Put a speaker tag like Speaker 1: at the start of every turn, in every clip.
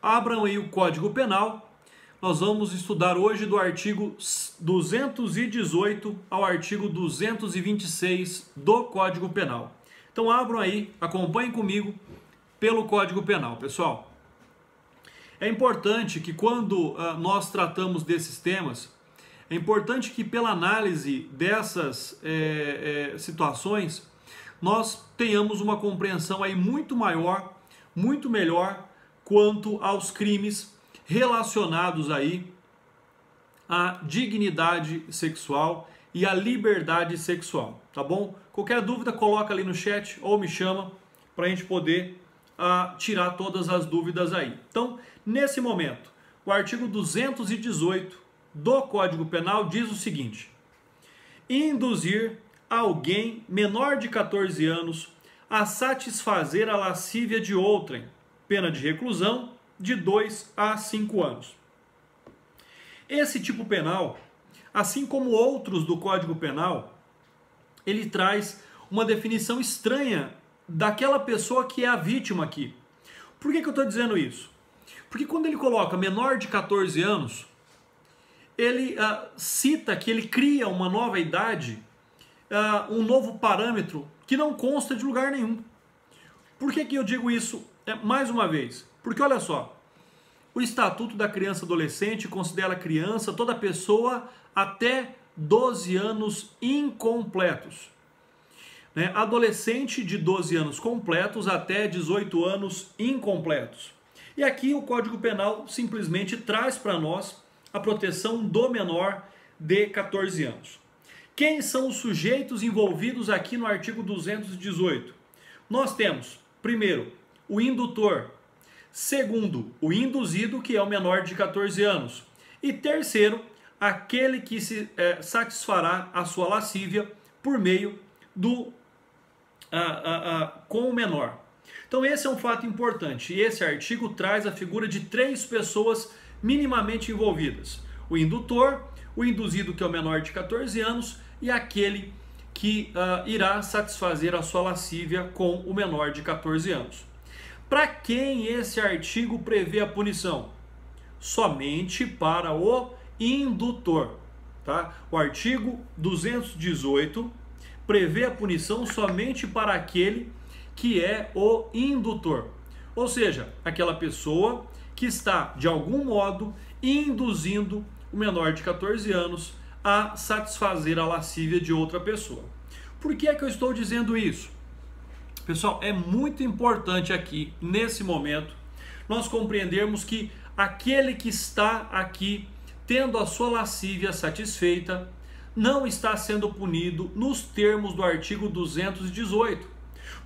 Speaker 1: Abram aí o Código Penal. Nós vamos estudar hoje do artigo 218 ao artigo 226 do Código Penal. Então abram aí, acompanhem comigo pelo Código Penal, pessoal. É importante que quando nós tratamos desses temas, é importante que pela análise dessas situações, nós tenhamos uma compreensão aí muito maior, muito melhor quanto aos crimes relacionados aí à dignidade sexual e à liberdade sexual, tá bom? Qualquer dúvida, coloca ali no chat ou me chama para a gente poder tirar todas as dúvidas aí. Então, nesse momento, o artigo 218 do Código Penal diz o seguinte: induzir alguém menor de 14 anos a satisfazer a lascívia de outrem, pena de reclusão de 2 a 5 anos. Esse tipo penal, assim como outros do Código Penal, ele traz uma definição estranha daquela pessoa que é a vítima aqui. Por que eu estou dizendo isso? Porque quando ele coloca menor de 14 anos, ele cita que ele cria uma nova idade, um novo parâmetro que não consta de lugar nenhum. Por que eu digo isso mais uma vez? Porque olha só, o Estatuto da Criança e Adolescente considera criança toda pessoa até 12 anos incompletos. Adolescente de 12 anos completos até 18 anos incompletos. E aqui o Código Penal simplesmente traz para nós a proteção do menor de 14 anos. Quem são os sujeitos envolvidos aqui no artigo 218? Nós temos, primeiro, o indutor. Segundo, o induzido, que é o menor de 14 anos. E terceiro, aquele que se satisfará a sua lascívia por meio do com o menor. Então esse é um fato importante. E esse artigo traz a figura de 3 pessoas minimamente envolvidas: o indutor, o induzido, que é o menor de 14 anos, e aquele que irá satisfazer a sua lascívia com o menor de 14 anos. Para quem esse artigo prevê a punição? Somente para o indutor. Tá? O artigo 218 prevê a punição somente para aquele que é o indutor. Ou seja, aquela pessoa que está, de algum modo, induzindo o menor de 14 anos a satisfazer a lascívia de outra pessoa. Por que eu estou dizendo isso? Pessoal, é muito importante aqui, nesse momento, nós compreendermos que aquele que está aqui tendo a sua lascívia satisfeita não está sendo punido nos termos do artigo 218.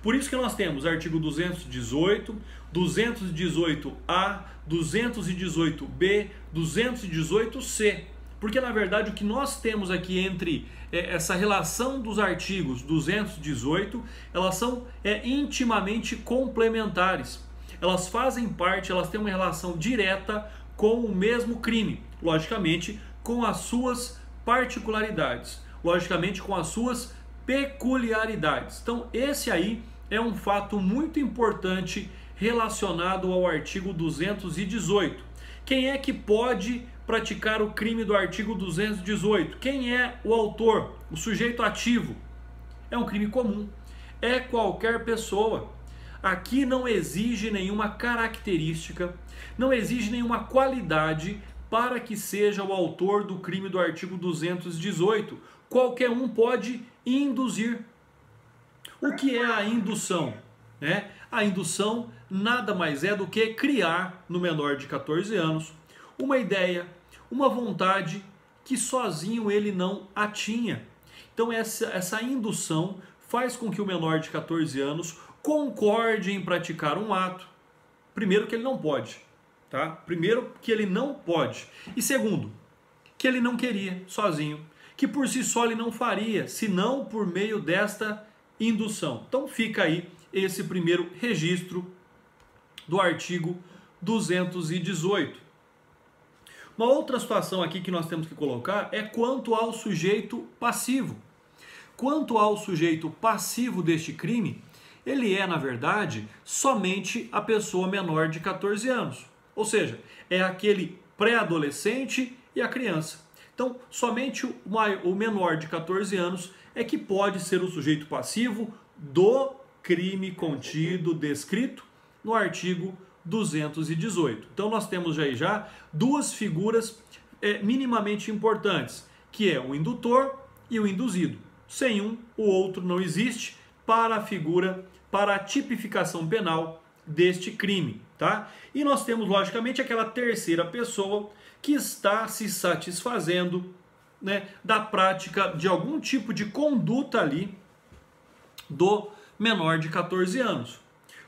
Speaker 1: Por isso que nós temos artigo 218, 218A, 218B, 218C. Porque, na verdade, o que nós temos aqui entre essa relação dos artigos 218, elas são intimamente complementares. Elas fazem parte, elas têm uma relação direta com o mesmo crime. Logicamente, com as suas particularidades. Logicamente, com as suas peculiaridades. Então, esse aí é um fato muito importante relacionado ao artigo 218. Quem é que pode praticar o crime do artigo 218? Quem é o autor, o sujeito ativo? É um crime comum, é qualquer pessoa. Aqui não exige nenhuma característica, não exige nenhuma qualidade para que seja o autor do crime do artigo 218. Qualquer um pode induzir. O que é a indução? A indução nada mais é do que criar no menor de 14 anos uma ideia, uma vontade que sozinho ele não a tinha. Então essa indução faz com que o menor de 14 anos concorde em praticar um ato. Primeiro, que ele não pode, tá? Primeiro, que ele não pode. E segundo, que ele não queria sozinho, que por si só ele não faria, senão por meio desta indução. Então fica aí esse primeiro registro do artigo 218. Uma outra situação aqui que nós temos que colocar é quanto ao sujeito passivo. Quanto ao sujeito passivo deste crime, ele é, na verdade, somente a pessoa menor de 14 anos. ou seja, é aquele pré-adolescente e a criança. Então, somente o menor de 14 anos é que pode ser o sujeito passivo do crime contido, descrito no artigo 218. Então, nós temos já duas figuras minimamente importantes, que é o indutor e o induzido. Sem um, o outro não existe para a figura, para a tipificação penal deste crime, tá? E nós temos, logicamente, aquela terceira pessoa que está se satisfazendo, né, da prática de algum tipo de conduta ali do menor de 14 anos.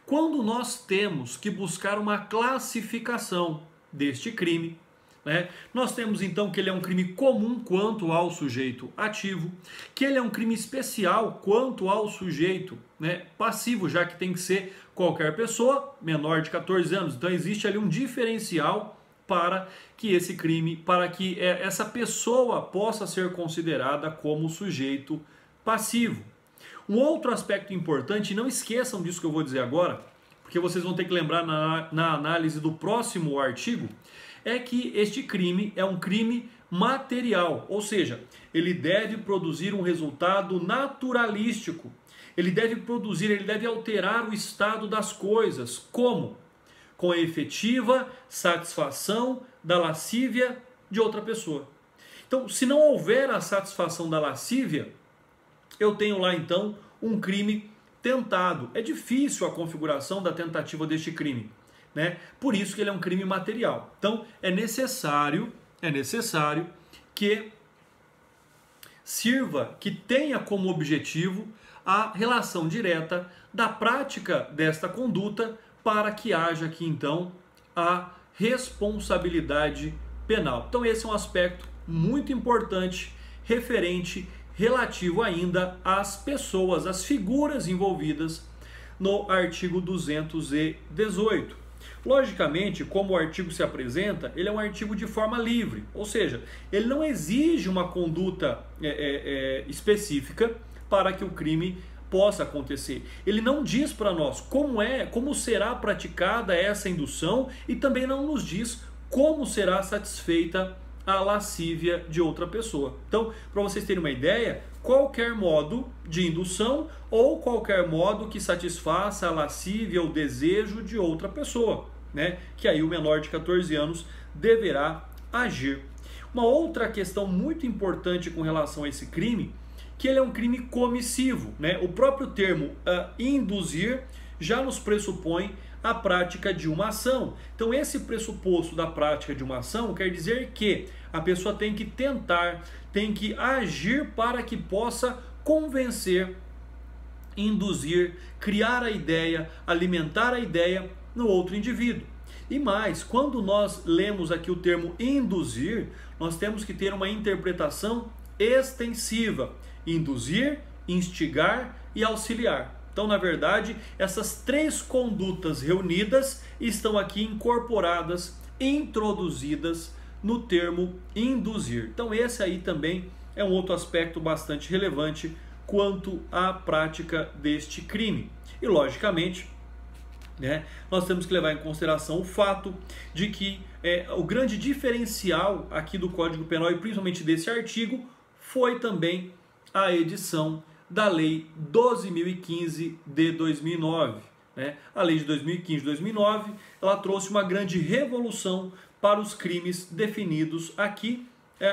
Speaker 1: Quando nós temos que buscar uma classificação deste crime, né, nós temos então que ele é um crime comum quanto ao sujeito ativo, que ele é um crime especial quanto ao sujeito, né, passivo, já que tem que ser qualquer pessoa menor de 14 anos. Então existe ali um diferencial para que esse crime, para que essa pessoa possa ser considerada como sujeito passivo. Um outro aspecto importante, não esqueçam disso que eu vou dizer agora, porque vocês vão ter que lembrar na análise do próximo artigo, é que este crime é um crime material, ou seja, ele deve produzir um resultado naturalístico, ele deve alterar o estado das coisas. Como? Com a efetiva satisfação da lascívia de outra pessoa. Então, se não houver a satisfação da lascívia, eu tenho lá então um crime tentado. É difícil a configuração da tentativa deste crime, né? Por isso que ele é um crime material. Então, é necessário que sirva, que tenha como objetivo a relação direta da prática desta conduta para que haja aqui então a responsabilidade penal. Então esse é um aspecto muito importante, relativo ainda às pessoas, às figuras envolvidas no artigo 218. Logicamente, como o artigo se apresenta, ele é um artigo de forma livre, ou seja, ele não exige uma conduta específica para que o crime possa acontecer. Ele não diz para nós como será praticada essa indução e também não nos diz como será satisfeita a lascívia de outra pessoa. Então, para vocês terem uma ideia, qualquer modo de indução ou qualquer modo que satisfaça a lascívia ou desejo de outra pessoa, né? Que aí o menor de 14 anos deverá agir. Uma outra questão muito importante com relação a esse crime, que ele é um crime comissivo, né? O próprio termo induzir já nos pressupõe a prática de uma ação. Então esse pressuposto da prática de uma ação quer dizer que a pessoa tem que tentar, tem que agir para que possa convencer, induzir, criar a ideia, alimentar a ideia no outro indivíduo. E mais, quando nós lemos aqui o termo induzir, nós temos que ter uma interpretação extensiva. Induzir, instigar e auxiliar. Então, na verdade, essas três condutas reunidas estão aqui incorporadas, introduzidas no termo induzir. Então, esse aí também é um outro aspecto bastante relevante quanto à prática deste crime. E, logicamente, né, nós temos que levar em consideração o fato de que o grande diferencial aqui do Código Penal e principalmente desse artigo foi também a edição da Lei 12.015 de 2009. Né? A Lei de 2015 de 2009 ela trouxe uma grande revolução para os crimes definidos aqui,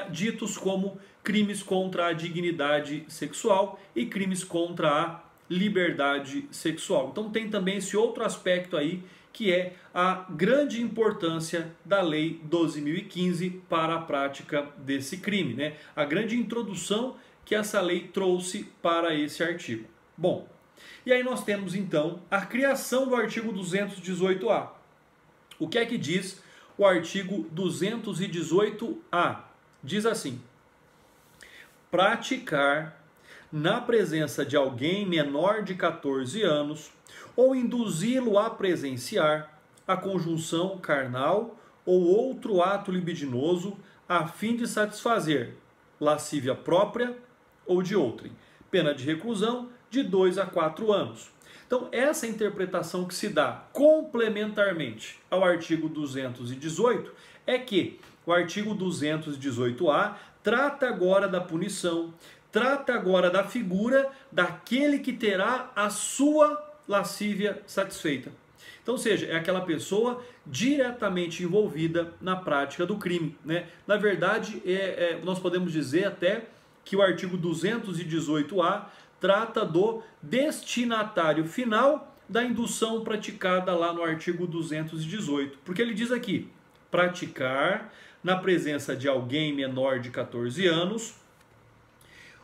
Speaker 1: ditos como crimes contra a dignidade sexual e crimes contra a liberdade sexual. Então tem também esse outro aspecto aí, que é a grande importância da Lei 12.015 para a prática desse crime, né? A grande introdução que essa lei trouxe para esse artigo. Bom, e aí nós temos então a criação do artigo 218A. O que é que diz o artigo 218A? Diz assim: praticar na presença de alguém menor de 14 anos ou induzi-lo a presenciar a conjunção carnal ou outro ato libidinoso a fim de satisfazer lascívia própria ou de outrem. Pena de reclusão de 2 a 4 anos. Então, essa interpretação que se dá complementarmente ao artigo 218 é que o artigo 218A trata agora da punição, trata agora da figura daquele que terá a sua lascívia satisfeita. Então, ou seja, é aquela pessoa diretamente envolvida na prática do crime, né? Na verdade, nós podemos dizer até que o artigo 218A trata do destinatário final da indução praticada lá no artigo 218. Porque ele diz aqui, praticar na presença de alguém menor de 14 anos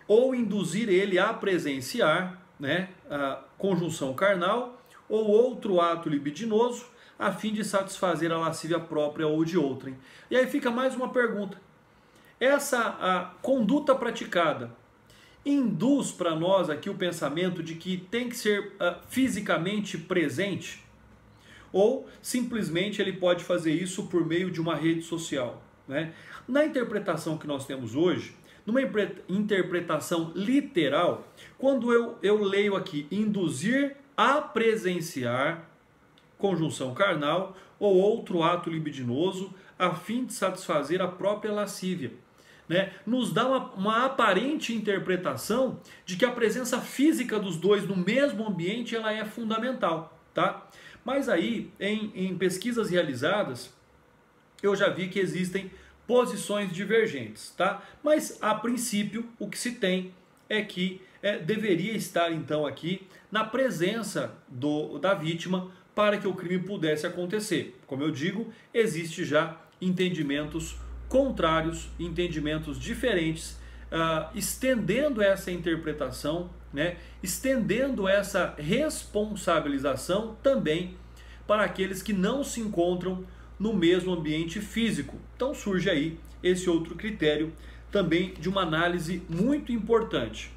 Speaker 1: ou induzir ele a presenciar, né, a conjunção carnal ou outro ato libidinoso a fim de satisfazer a lascívia própria ou de outrem. E aí fica mais uma pergunta. Essa conduta praticada induz para nós aqui o pensamento de que tem que ser fisicamente presente? Ou simplesmente ele pode fazer isso por meio de uma rede social, né? Na interpretação que nós temos hoje, numa interpretação literal, quando eu leio aqui induzir a presenciar conjunção carnal ou outro ato libidinoso a fim de satisfazer a própria lascívia, né, nos dá uma aparente interpretação de que a presença física dos dois no mesmo ambiente ela é fundamental, tá? Mas aí, em pesquisas realizadas, eu já vi que existem posições divergentes, tá? Mas, a princípio, o que se tem é que deveria estar, então, aqui na presença da vítima para que o crime pudesse acontecer. Como eu digo, existe já entendimentos contrários, entendimentos diferentes, estendendo essa interpretação, né, estendendo essa responsabilização também para aqueles que não se encontram no mesmo ambiente físico. Então surge aí esse outro critério também de uma análise muito importante.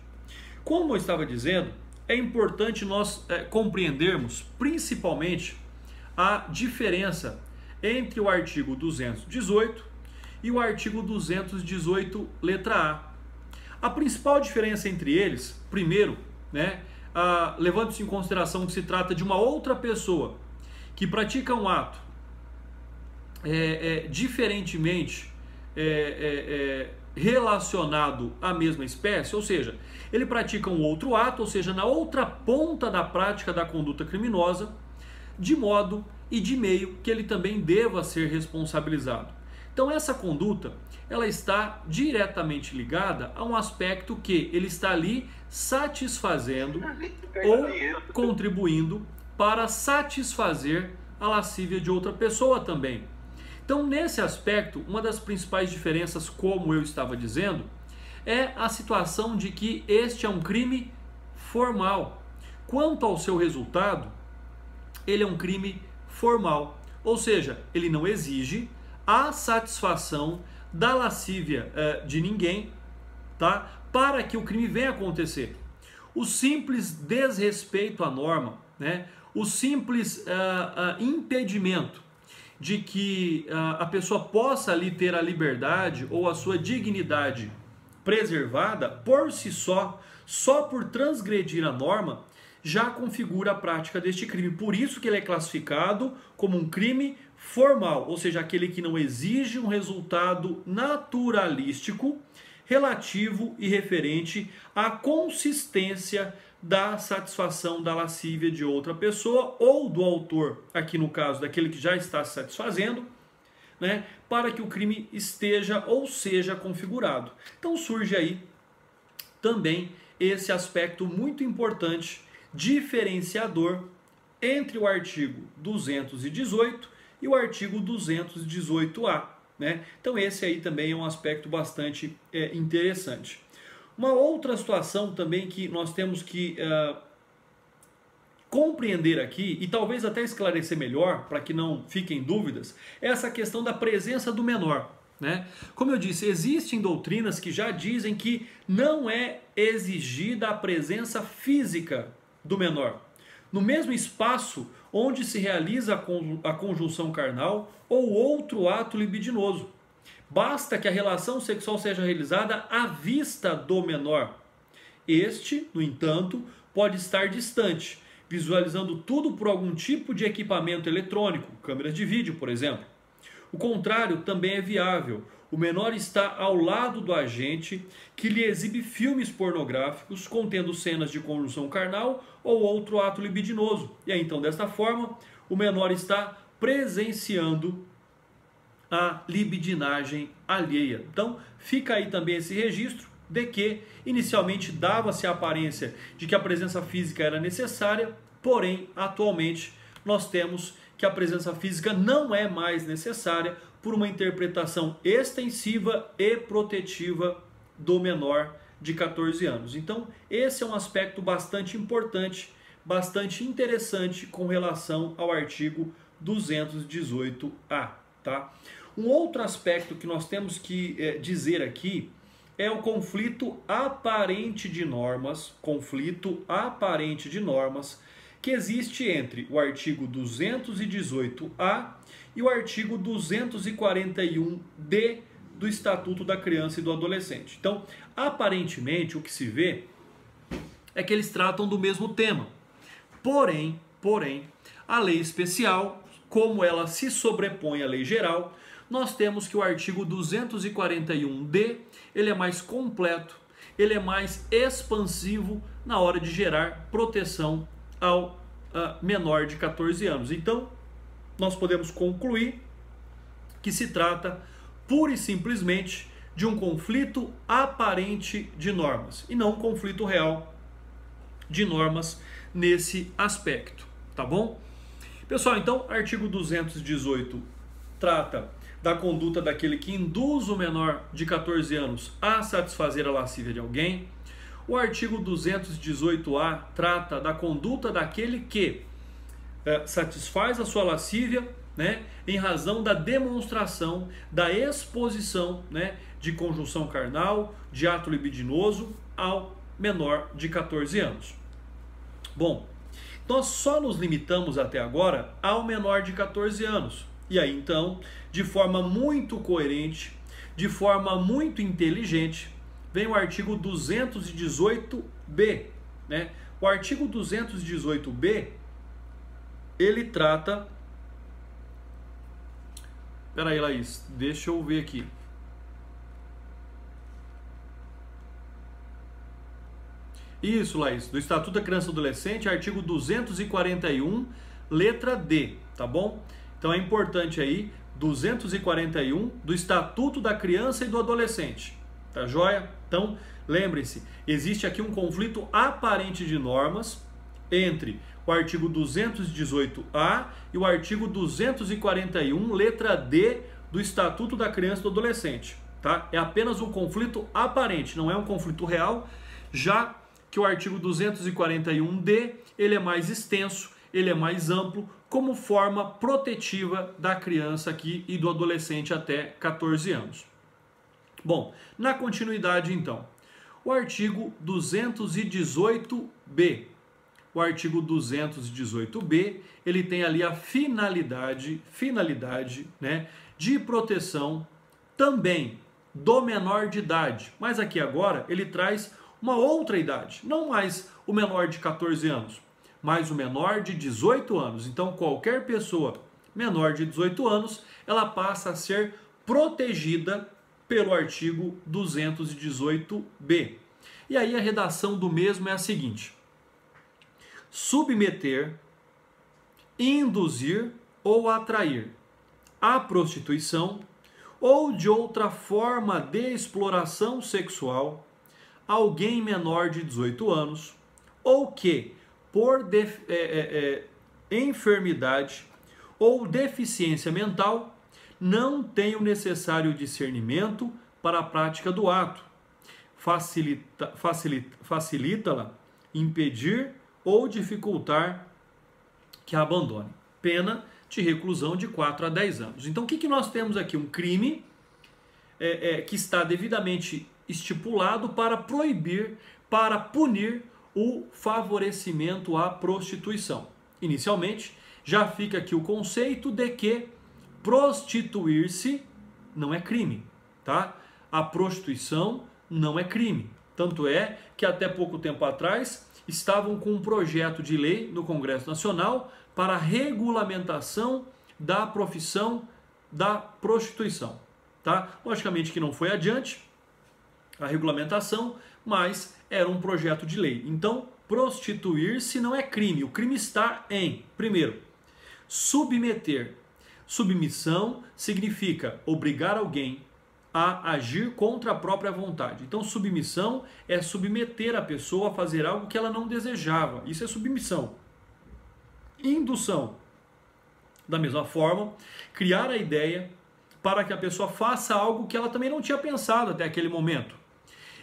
Speaker 1: Como eu estava dizendo, é importante nós compreendermos principalmente a diferença entre o artigo 218 e o artigo 218, letra A. A principal diferença entre eles, primeiro, né, levando-se em consideração que se trata de uma outra pessoa que pratica um ato diferentemente relacionado à mesma espécie, ou seja, ele pratica um outro ato, ou seja, na outra ponta da prática da conduta criminosa, de modo e de meio que ele também deva ser responsabilizado. Então essa conduta, ela está diretamente ligada a um aspecto que ele está ali satisfazendo ou contribuindo para satisfazer a lascívia de outra pessoa também. Então nesse aspecto, uma das principais diferenças, como eu estava dizendo, é a situação de que este é um crime formal. Quanto ao seu resultado, ele é um crime formal, ou seja, ele não exige a satisfação da lascívia de ninguém, tá? Para que o crime venha acontecer. O simples desrespeito à norma, né? O simples impedimento de que a pessoa possa ali ter a liberdade ou a sua dignidade preservada por si só por transgredir a norma, já configura a prática deste crime. Por isso que ele é classificado como um crime formal, ou seja, aquele que não exige um resultado naturalístico, relativo e referente à consistência da satisfação da lascívia de outra pessoa ou do autor, aqui no caso daquele que já está se satisfazendo, né, para que o crime esteja ou seja configurado. Então surge aí também esse aspecto muito importante, diferenciador entre o artigo 218 e o artigo 218A, né? Então esse aí também é um aspecto bastante interessante. Uma outra situação também que nós temos que compreender aqui, e talvez até esclarecer melhor, para que não fiquem dúvidas, é essa questão da presença do menor, né? Como eu disse, existem doutrinas que já dizem que não é exigida a presença física do menor no mesmo espaço onde se realiza a conjunção carnal ou outro ato libidinoso. Basta que a relação sexual seja realizada à vista do menor. Este, no entanto, pode estar distante, visualizando tudo por algum tipo de equipamento eletrônico, câmeras de vídeo, por exemplo. O contrário também é viável. O menor está ao lado do agente que lhe exibe filmes pornográficos contendo cenas de conjunção carnal ou outro ato libidinoso. E aí, então, desta forma, o menor está presenciando a libidinagem alheia. Então, fica aí também esse registro de que, inicialmente, dava-se a aparência de que a presença física era necessária, porém, atualmente, nós temos que a presença física não é mais necessária por uma interpretação extensiva e protetiva do menor de 14 anos. Então, esse é um aspecto bastante importante, bastante interessante com relação ao artigo 218-A. Tá? Um outro aspecto que nós temos que dizer aqui é o conflito aparente de normas, que existe entre o artigo 218-A e o artigo 241-D do Estatuto da Criança e do Adolescente. Então, aparentemente, o que se vê é que eles tratam do mesmo tema. Porém, a lei especial, como ela se sobrepõe à lei geral, nós temos que o artigo 241-D, ele é mais completo, ele é mais expansivo na hora de gerar proteção ao menor de 14 anos. Então, nós podemos concluir que se trata pura e simplesmente de um conflito aparente de normas e não um conflito real de normas nesse aspecto, tá bom? Pessoal, então, artigo 218 trata da conduta daquele que induz o menor de 14 anos a satisfazer a lascívia de alguém. O artigo 218-A trata da conduta daquele que satisfaz a sua lascívia, né, em razão da demonstração, da exposição, né, de conjunção carnal, de ato libidinoso ao menor de 14 anos. Bom, nós só nos limitamos até agora ao menor de 14 anos. E aí, então, de forma muito coerente, de forma muito inteligente, vem o artigo 218-B, né? O artigo 218-B, ele trata... Espera aí, Laís, deixa eu ver aqui. Isso, Laís, do Estatuto da Criança e do Adolescente, artigo 241, letra D, tá bom? Então é importante aí, 241 do Estatuto da Criança e do Adolescente, tá joia? Então, lembrem-se, existe aqui um conflito aparente de normas entre o artigo 218-A e o artigo 241, letra D do Estatuto da Criança e do Adolescente, tá? É apenas um conflito aparente, não é um conflito real, já que o artigo 241-D, ele é mais extenso, ele é mais amplo, como forma protetiva da criança aqui e do adolescente até 14 anos. Bom, na continuidade então, o artigo 218-B. O artigo 218-B, ele tem ali a finalidade, né, de proteção também do menor de idade. Mas aqui agora ele traz uma outra idade, não mais o menor de 14 anos, mas o menor de 18 anos. Então, qualquer pessoa menor de 18 anos, ela passa a ser protegida pelo artigo 218-B. E aí a redação do mesmo é a seguinte: submeter, induzir ou atrair à prostituição ou de outra forma de exploração sexual alguém menor de 18 anos ou que, por enfermidade ou deficiência mental, não tem o necessário discernimento para a prática do ato, facilita-la, impedir ou dificultar que a abandone. Pena de reclusão de 4 a 10 anos. Então, o que nós temos aqui? Um crime que está devidamente estipulado para proibir, para punir o favorecimento à prostituição. Inicialmente, já fica aqui o conceito de que prostituir-se não é crime, tá? A prostituição não é crime. Tanto é que até pouco tempo atrás estavam com um projeto de lei no Congresso Nacional para a regulamentação da profissão da prostituição. Tá? Logicamente que não foi adiante a regulamentação, mas era um projeto de lei. Então, prostituir-se não é crime. O crime está em, primeiro, submeter. Submissão significa obrigar alguém a agir contra a própria vontade. Então, submissão é submeter a pessoa a fazer algo que ela não desejava. Isso é submissão. Indução. Da mesma forma, criar a ideia para que a pessoa faça algo que ela também não tinha pensado até aquele momento.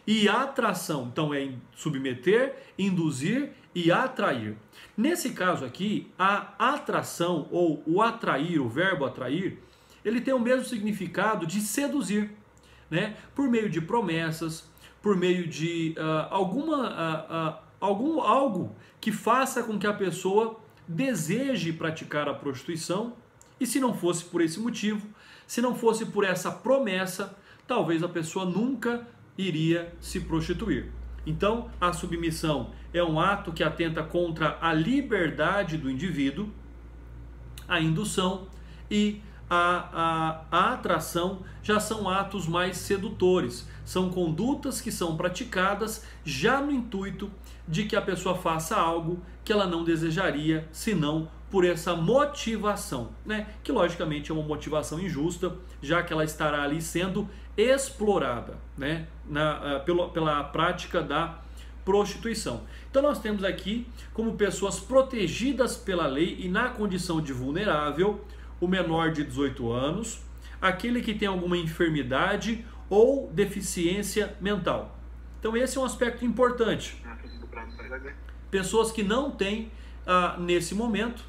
Speaker 1: E atração, então é submeter, induzir e atrair. Nesse caso aqui, a atração ou o atrair, o verbo atrair, ele tem o mesmo significado de seduzir, né? Por meio de promessas, por meio de algo que faça com que a pessoa deseje praticar a prostituição, e se não fosse por esse motivo, se não fosse por essa promessa, talvez a pessoa nunca iria se prostituir. Então, a submissão é um ato que atenta contra a liberdade do indivíduo, a indução e a atração já são atos mais sedutores, são condutas que são praticadas já no intuito de que a pessoa faça algo que ela não desejaria, senão por essa motivação, né? Que logicamente é uma motivação injusta, já que ela estará ali sendo explorada, né? Pela prática da prostituição. Então nós temos aqui como pessoas protegidas pela lei e na condição de vulnerável, o menor de 18 anos, aquele que tem alguma enfermidade ou deficiência mental. Então esse é um aspecto importante. Pessoas que não têm, nesse momento,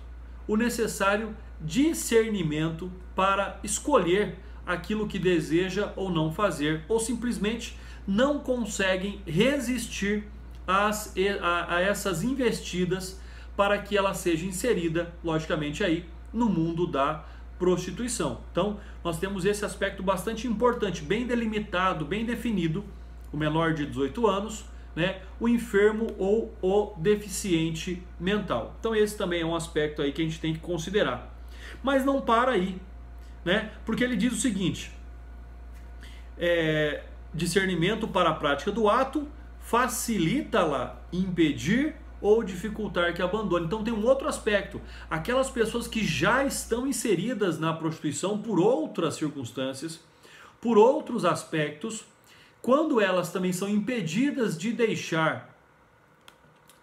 Speaker 1: o necessário discernimento para escolher aquilo que deseja ou não fazer, ou simplesmente não conseguem resistir a essas investidas para que ela seja inserida, logicamente, aí no mundo da prostituição. Então, nós temos esse aspecto bastante importante, bem delimitado, bem definido, o menor de 18 anos, né, o enfermo ou o deficiente mental. Então esse também é um aspecto aí que a gente tem que considerar. Mas não para aí, né, porque ele diz o seguinte, discernimento para a prática do ato, facilita-la impedir ou dificultar que abandone. Então tem um outro aspecto, aquelas pessoas que já estão inseridas na prostituição por outras circunstâncias, por outros aspectos, quando elas também são impedidas de deixar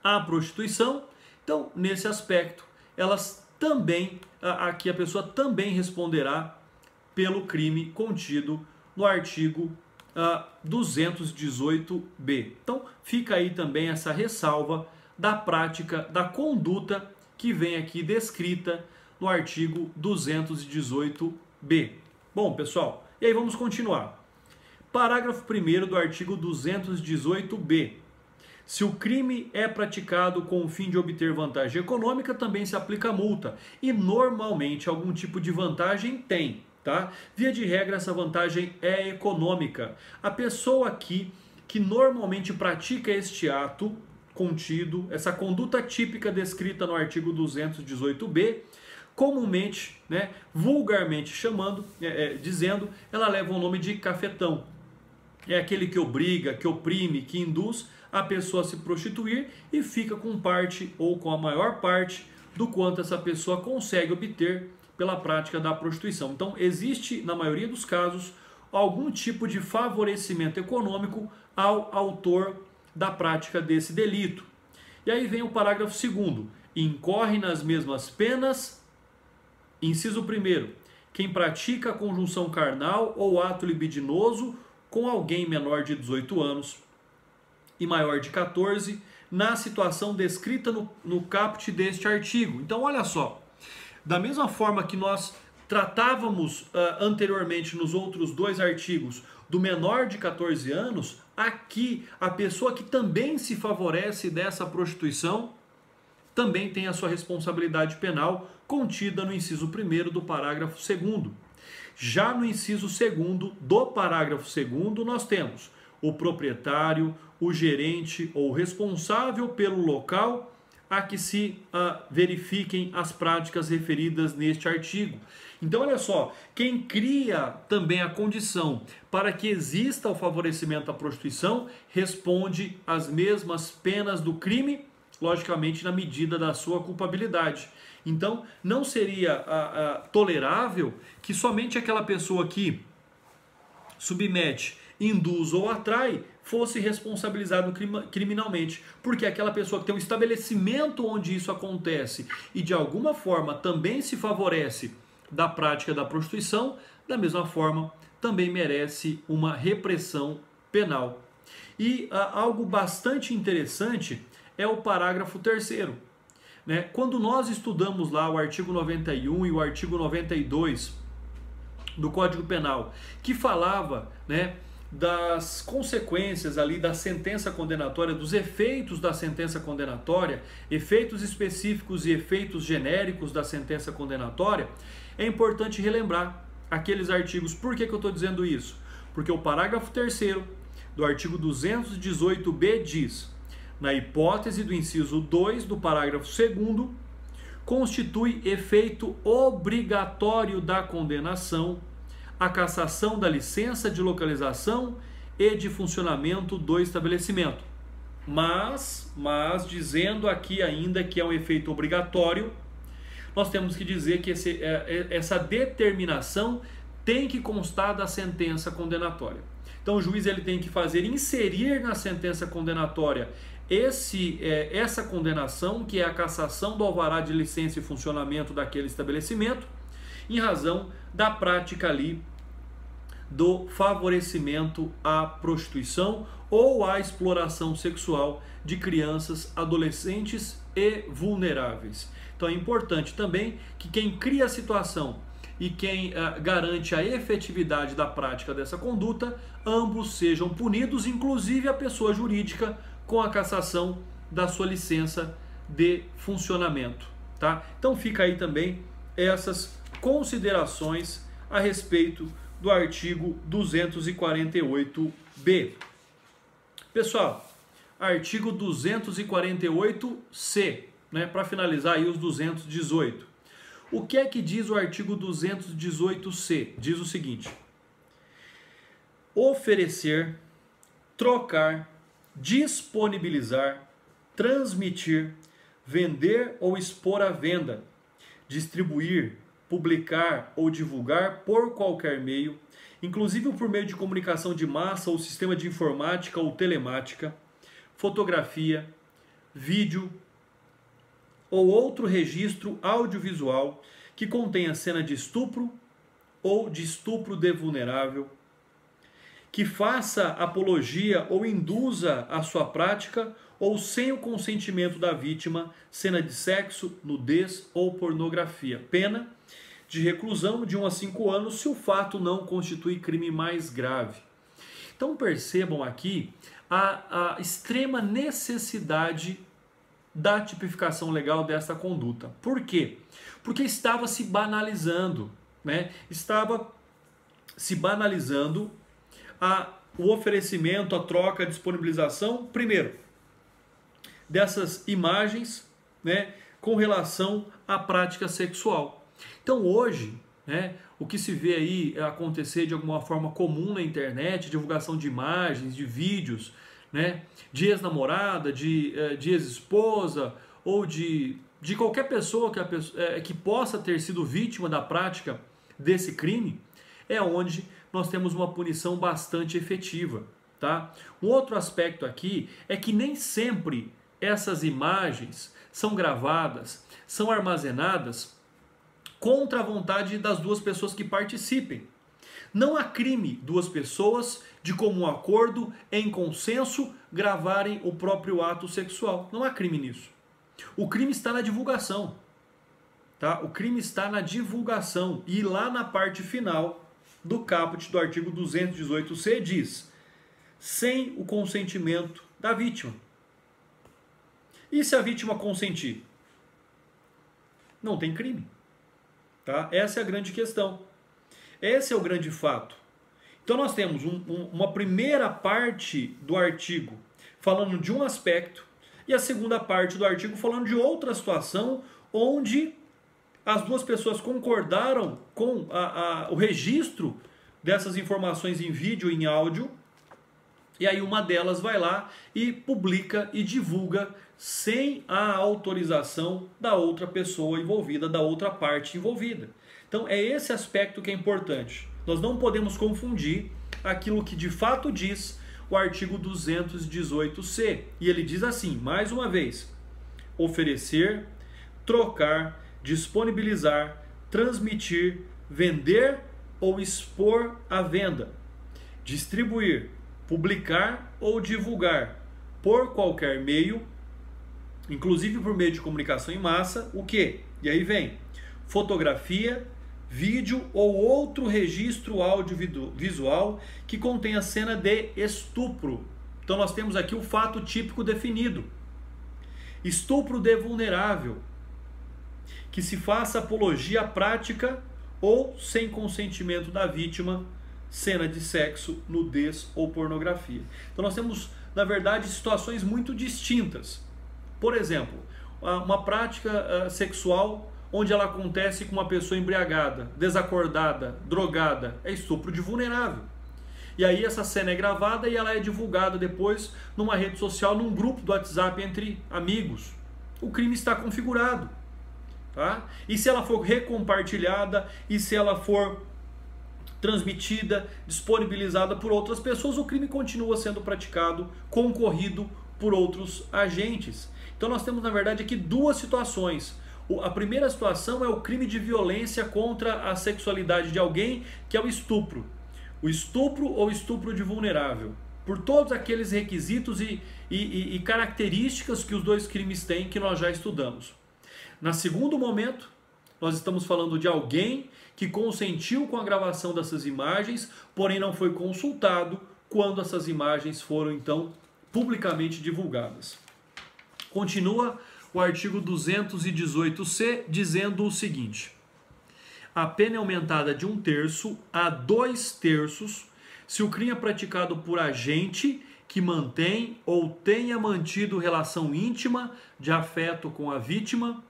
Speaker 1: a prostituição, então nesse aspecto elas também, aqui a pessoa também responderá pelo crime contido no artigo 218b. Então fica aí também essa ressalva da prática, da conduta que vem aqui descrita no artigo 218b. Bom, pessoal, e aí vamos continuar. Parágrafo 1º do artigo 218b. Se o crime é praticado com o fim de obter vantagem econômica, também se aplica multa. E normalmente algum tipo de vantagem tem, tá? Via de regra, essa vantagem é econômica. A pessoa aqui que normalmente pratica este ato contido, essa conduta típica descrita no artigo 218b, comumente, né, vulgarmente chamando, dizendo, ela leva o nome de cafetão. É aquele que obriga, que oprime, que induz a pessoa a se prostituir e fica com parte ou com a maior parte do quanto essa pessoa consegue obter pela prática da prostituição. Então existe, na maioria dos casos, algum tipo de favorecimento econômico ao autor da prática desse delito. E aí vem o parágrafo 2º. Incorre nas mesmas penas, inciso 1º, quem pratica a conjunção carnal ou ato libidinoso com alguém menor de 18 anos e maior de 14, na situação descrita no caput deste artigo. Então, olha só, da mesma forma que nós tratávamos anteriormente nos outros dois artigos do menor de 14 anos, aqui a pessoa que também se favorece dessa prostituição também tem a sua responsabilidade penal contida no inciso 1º do parágrafo 2º. Já no inciso 2º do parágrafo 2º, nós temos o proprietário, o gerente ou responsável pelo local a que se verifiquem as práticas referidas neste artigo. Então, olha só, quem cria também a condição para que exista o favorecimento à prostituição responde às mesmas penas do crime, logicamente na medida da sua culpabilidade. Então, não seria tolerável que somente aquela pessoa que submete, induz ou atrai fosse responsabilizado criminalmente, porque aquela pessoa que tem um estabelecimento onde isso acontece e de alguma forma também se favorece da prática da prostituição, da mesma forma também merece uma repressão penal. E algo bastante interessante é o parágrafo 3º. Né? Quando nós estudamos lá o artigo 91 e o artigo 92 do Código Penal, que falava, né, das consequências ali da sentença condenatória, dos efeitos da sentença condenatória, efeitos específicos e efeitos genéricos da sentença condenatória, é importante relembrar aqueles artigos. Por que eu estou dizendo isso? Porque o parágrafo 3º do artigo 218b diz: na hipótese do inciso 2 do parágrafo 2º, constitui efeito obrigatório da condenação a cassação da licença de localização e de funcionamento do estabelecimento. Mas dizendo aqui ainda que é um efeito obrigatório, nós temos que dizer que essa determinação tem que constar da sentença condenatória. Então o juiz ele tem que inserir na sentença condenatória essa condenação, que é a cassação do alvará de licença e funcionamento daquele estabelecimento, em razão da prática ali do favorecimento à prostituição ou à exploração sexual de crianças, adolescentes e vulneráveis. Então é importante também que quem cria a situação e quem garante a efetividade da prática dessa conduta, ambos sejam punidos, inclusive a pessoa jurídica, com a cassação da sua licença de funcionamento. Tá? Então fica aí também essas considerações a respeito do artigo 248b. Pessoal, artigo 248c, né, para finalizar aí os 218. O que é que diz o artigo 218c? Diz o seguinte: oferecer, trocar, disponibilizar, transmitir, vender ou expor à venda, distribuir, publicar ou divulgar por qualquer meio, inclusive por meio de comunicação de massa ou sistema de informática ou telemática, fotografia, vídeo ou outro registro audiovisual que contenha cena de estupro ou de estupro de vulnerável, que faça apologia ou induza a sua prática ou sem o consentimento da vítima, cena de sexo, nudez ou pornografia. Pena de reclusão de 1 a 5 anos se o fato não constitui crime mais grave. Então percebam aqui a extrema necessidade da tipificação legal dessa conduta. Por quê? Porque estava se banalizando, né? Estava se banalizando o oferecimento, a troca, a disponibilização, primeiro, dessas imagens, né, com relação à prática sexual. Então hoje, né, o que se vê aí acontecer de alguma forma comum na internet, divulgação de imagens, de vídeos, né, de ex-namorada, de ex-esposa ou de qualquer pessoa que possa ter sido vítima da prática desse crime, é onde nós temos uma punição bastante efetiva. Tá? Um outro aspecto aqui é que nem sempre essas imagens são gravadas, são armazenadas contra a vontade das duas pessoas que participem. Não há crime duas pessoas, de comum acordo, em consenso, gravarem o próprio ato sexual. Não há crime nisso. O crime está na divulgação. Tá? O crime está na divulgação. E lá na parte final do caput do artigo 218c diz: sem o consentimento da vítima. E se a vítima consentir? Não tem crime. Tá? Essa é a grande questão. Esse é o grande fato. Então nós temos uma primeira parte do artigo falando de um aspecto e a segunda parte do artigo falando de outra situação onde as duas pessoas concordaram com o registro dessas informações em vídeo e em áudio, e aí uma delas vai lá e publica e divulga sem a autorização da outra pessoa envolvida, da outra parte envolvida. Então é esse aspecto que é importante. Nós não podemos confundir aquilo que de fato diz o artigo 218C. E ele diz assim, mais uma vez: oferecer, trocar, disponibilizar, transmitir, vender ou expor à venda, distribuir, publicar ou divulgar por qualquer meio, inclusive por meio de comunicação em massa, o quê? E aí vem fotografia, vídeo ou outro registro audiovisual que contenha cena de estupro. Então nós temos aqui o fato típico definido: estupro de vulnerável, que se faça apologia à prática ou sem consentimento da vítima, cena de sexo, nudez ou pornografia. Então nós temos, na verdade, situações muito distintas. Por exemplo, uma prática sexual onde ela acontece com uma pessoa embriagada, desacordada, drogada, é estupro de vulnerável. E aí essa cena é gravada e ela é divulgada depois numa rede social, num grupo do WhatsApp entre amigos. O crime está configurado. Tá? E se ela for recompartilhada, e se ela for transmitida, disponibilizada por outras pessoas, o crime continua sendo praticado, concorrido por outros agentes. Então nós temos, na verdade, aqui duas situações. A primeira situação é o crime de violência contra a sexualidade de alguém, que é o estupro. O estupro ou estupro de vulnerável. Por todos aqueles requisitos e características que os dois crimes têm, que nós já estudamos. Na segundo momento, nós estamos falando de alguém que consentiu com a gravação dessas imagens, porém não foi consultado quando essas imagens foram, então, publicamente divulgadas. Continua o artigo 218C dizendo o seguinte: a pena é aumentada de 1/3 a 2/3 se o crime é praticado por agente que mantém ou tenha mantido relação íntima de afeto com a vítima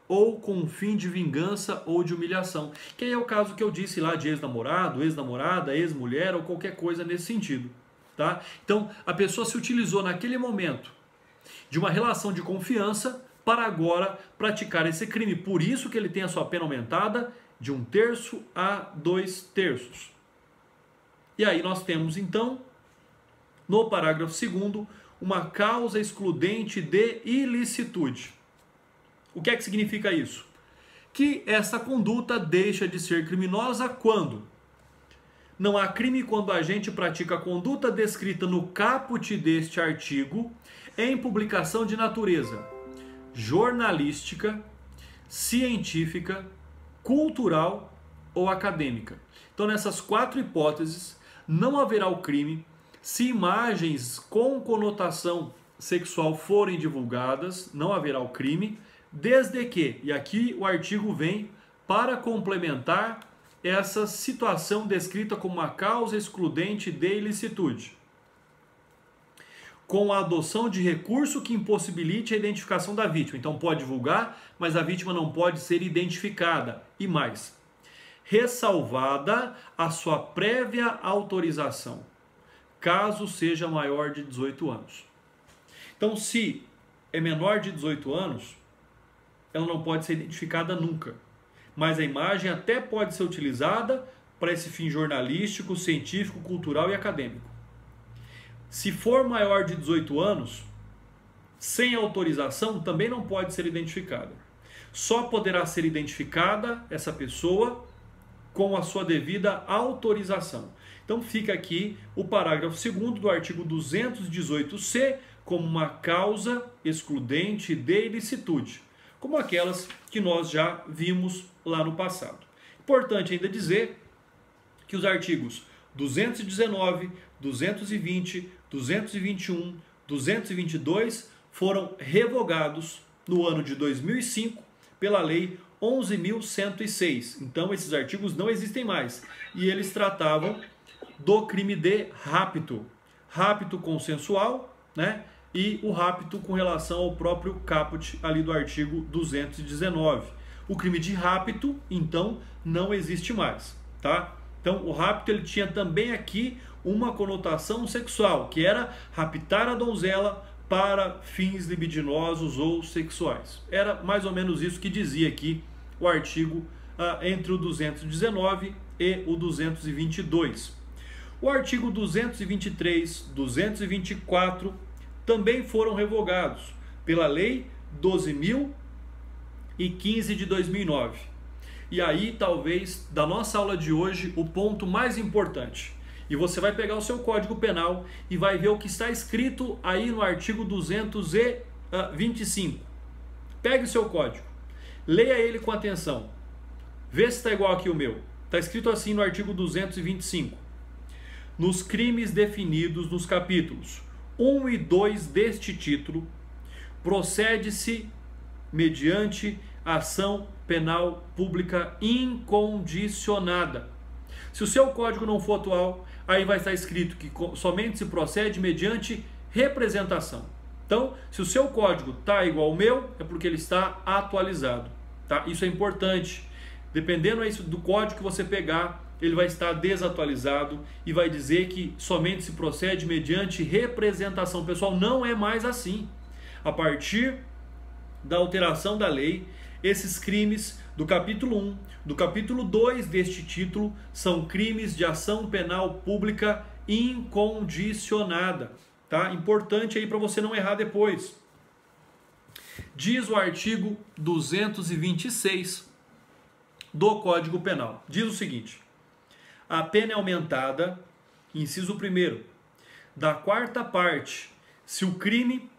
Speaker 1: ou com fim de vingança ou de humilhação. Que é o caso que eu disse lá de ex-namorado, ex-namorada, ex-mulher ou qualquer coisa nesse sentido. Tá? Então, a pessoa se utilizou naquele momento de uma relação de confiança para agora praticar esse crime. Por isso que ele tem a sua pena aumentada de 1/3 a 2/3. E aí nós temos, então, no parágrafo 2º, uma causa excludente de ilicitude. O que é que significa isso? Que essa conduta deixa de ser criminosa quando não há crime quando a agente pratica a conduta descrita no caput deste artigo em publicação de natureza jornalística, científica, cultural ou acadêmica. Então, nessas 4 hipóteses, não haverá o crime se imagens com conotação sexual forem divulgadas, não haverá o crime, desde que, e aqui o artigo vem para complementar essa situação descrita como uma causa excludente de ilicitude, com a adoção de recurso que impossibilite a identificação da vítima. Então pode divulgar, mas a vítima não pode ser identificada. E mais, ressalvada a sua prévia autorização, caso seja maior de 18 anos. Então, se é menor de 18 anos, ela não pode ser identificada nunca. Mas a imagem até pode ser utilizada para esse fim jornalístico, científico, cultural e acadêmico. Se for maior de 18 anos, sem autorização, também não pode ser identificada. Só poderá ser identificada essa pessoa com a sua devida autorização. Então fica aqui o parágrafo 2º do artigo 218C como uma causa excludente de ilicitude, como aquelas que nós já vimos lá no passado. Importante ainda dizer que os artigos 219, 220, 221, 222 foram revogados no ano de 2005 pela Lei 11.106. Então esses artigos não existem mais. E eles tratavam do crime de rapto. Rapto consensual, né? E o rapto com relação ao próprio caput ali do artigo 219. O crime de rapto, então, não existe mais, tá? Então, o rapto ele tinha também aqui uma conotação sexual, que era raptar a donzela para fins libidinosos ou sexuais. Era mais ou menos isso que dizia aqui o artigo entre o 219 e o 222. O artigo 223, 224 também foram revogados pela Lei 12.015 de 2009. E aí, talvez, da nossa aula de hoje, o ponto mais importante. E você vai pegar o seu Código Penal e vai ver o que está escrito aí no artigo 225. Pegue o seu código, leia ele com atenção. Vê se está igual aqui o meu. Está escrito assim no artigo 225. Nos crimes definidos nos capítulos 1 e 2 deste título, procede-se mediante ação penal pública incondicionada. Se o seu código não for atual, aí vai estar escrito que somente se procede mediante representação. Então, se o seu código está igual ao meu, é porque ele está atualizado, tá? Isso é importante. Dependendo do código que você pegar, ele vai estar desatualizado e vai dizer que somente se procede mediante representação. Pessoal, não é mais assim. A partir da alteração da lei, esses crimes do capítulo 1, do capítulo 2 deste título, são crimes de ação penal pública incondicionada. Tá? Importante aí para você não errar depois. Diz o artigo 226 do Código Penal. Diz o seguinte: a pena é aumentada, inciso 1º, da quarta parte, se o crime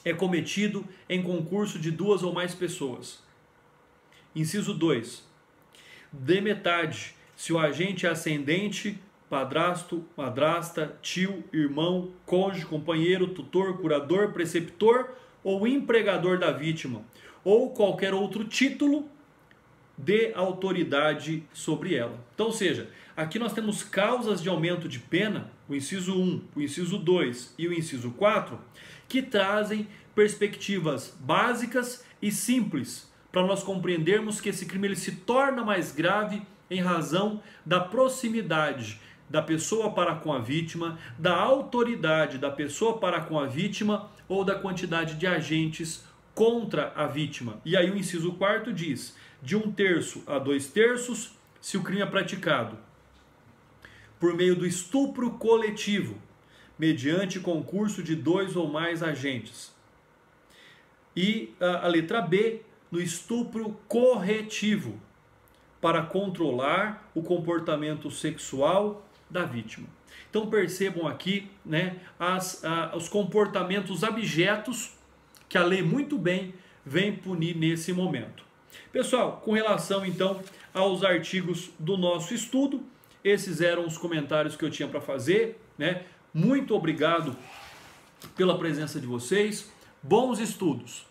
Speaker 1: é cometido em concurso de 2 ou mais pessoas. Inciso 2, de metade, se o agente é ascendente, padrasto, madrasta, tio, irmão, cônjuge, companheiro, tutor, curador, preceptor ou empregador da vítima, ou qualquer outro título de autoridade sobre ela. Então, ou seja, aqui nós temos causas de aumento de pena, o inciso 1, o inciso 2 e o inciso 4, que trazem perspectivas básicas e simples para nós compreendermos que esse crime ele se torna mais grave em razão da proximidade da pessoa para com a vítima, da autoridade da pessoa para com a vítima ou da quantidade de agentes contra a vítima. E aí o inciso 4 diz: de 1/3 a 2/3, se o crime é praticado por meio do estupro coletivo, mediante concurso de 2 ou mais agentes. E a letra B, no estupro corretivo, para controlar o comportamento sexual da vítima. Então percebam aqui, né, os comportamentos abjetos que a lei muito bem vem punir nesse momento. Pessoal, com relação então aos artigos do nosso estudo, esses eram os comentários que eu tinha para fazer, né? Muito obrigado pela presença de vocês, bons estudos!